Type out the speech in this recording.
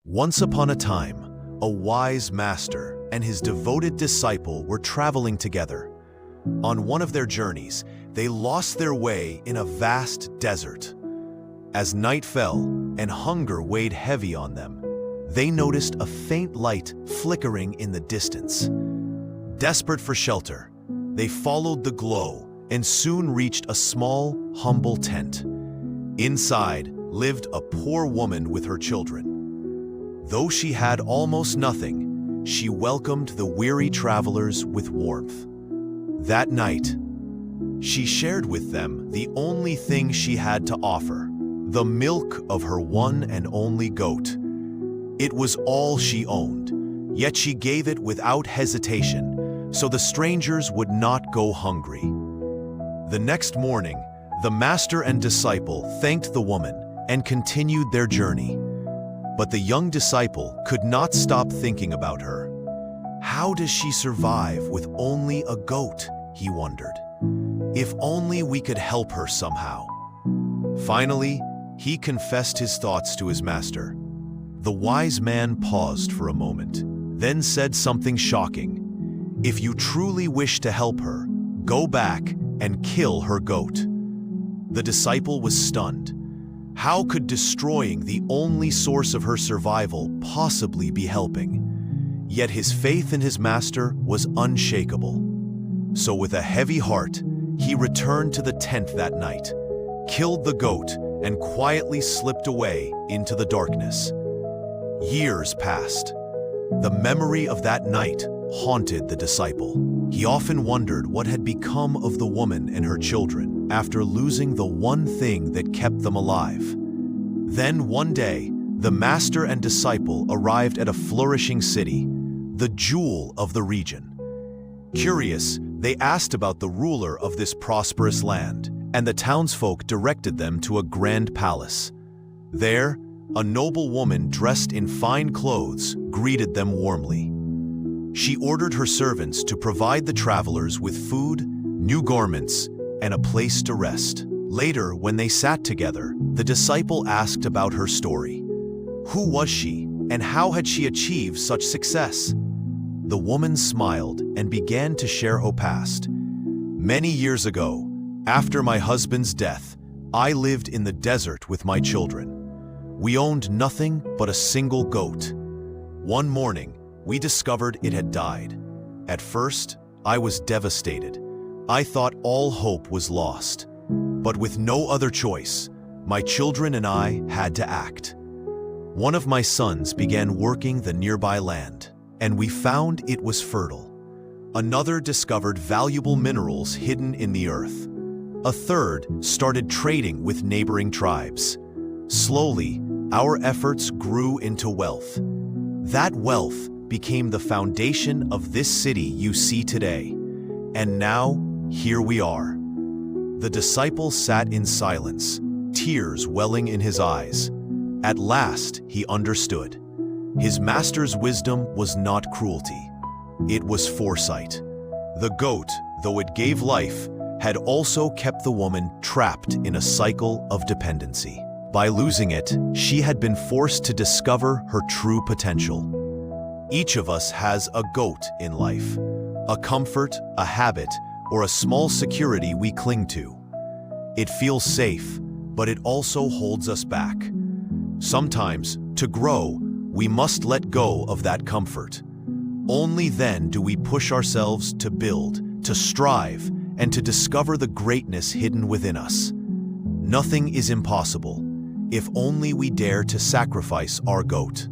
Once upon a time, a wise master and his devoted disciple were traveling together. On one of their journeys, they lost their way in a vast desert. As night fell and hunger weighed heavy on them, they noticed a faint light flickering in the distance. Desperate for shelter, they followed the glow and soon reached a small, humble tent. Inside lived a poor woman with her children. Though she had almost nothing, she welcomed the weary travelers with warmth. That night, she shared with them the only thing she had to offer, the milk of her one and only goat. It was all she owned, yet she gave it without hesitation, so the strangers would not go hungry. The next morning, the master and disciple thanked the woman and continued their journey. But the young disciple could not stop thinking about her. How does she survive with only a goat, he wondered. If only we could help her somehow. Finally, he confessed his thoughts to his master. The wise man paused for a moment, then said something shocking. If you truly wish to help her, go back and kill her goat. The disciple was stunned. How could destroying the only source of her survival possibly be helping? Yet his faith in his master was unshakable. So with a heavy heart, he returned to the tent that night, killed the goat, and quietly slipped away into the darkness. Years passed. The memory of that night haunted the disciple. He often wondered what had become of the woman and her children after losing the one thing that kept them alive. Then one day, the master and disciple arrived at a flourishing city, the jewel of the region. Curious, they asked about the ruler of this prosperous land, and the townsfolk directed them to a grand palace. There, a noble woman dressed in fine clothes greeted them warmly. She ordered her servants to provide the travelers with food, new garments, and a place to rest. Later, when they sat together, the disciple asked about her story. Who was she, and how had she achieved such success? The woman smiled and began to share her past. Many years ago, after my husband's death, I lived in the desert with my children. We owned nothing but a single goat. One morning, we discovered it had died. At first, I was devastated. I thought all hope was lost. But with no other choice, my children and I had to act. One of my sons began working the nearby land, and we found it was fertile. Another discovered valuable minerals hidden in the earth. A third started trading with neighboring tribes. Slowly, our efforts grew into wealth. That wealth became the foundation of this city you see today. And now, here we are. The disciple sat in silence, tears welling in his eyes. At last, he understood. His master's wisdom was not cruelty. It was foresight. The goat, though it gave life, had also kept the woman trapped in a cycle of dependency. By losing it, she had been forced to discover her true potential. Each of us has a goat in life, a comfort, a habit, or a small security we cling to. It feels safe, but it also holds us back. Sometimes, to grow, we must let go of that comfort. Only then do we push ourselves to build, to strive, and to discover the greatness hidden within us. Nothing is impossible, if only we dare to sacrifice our goat.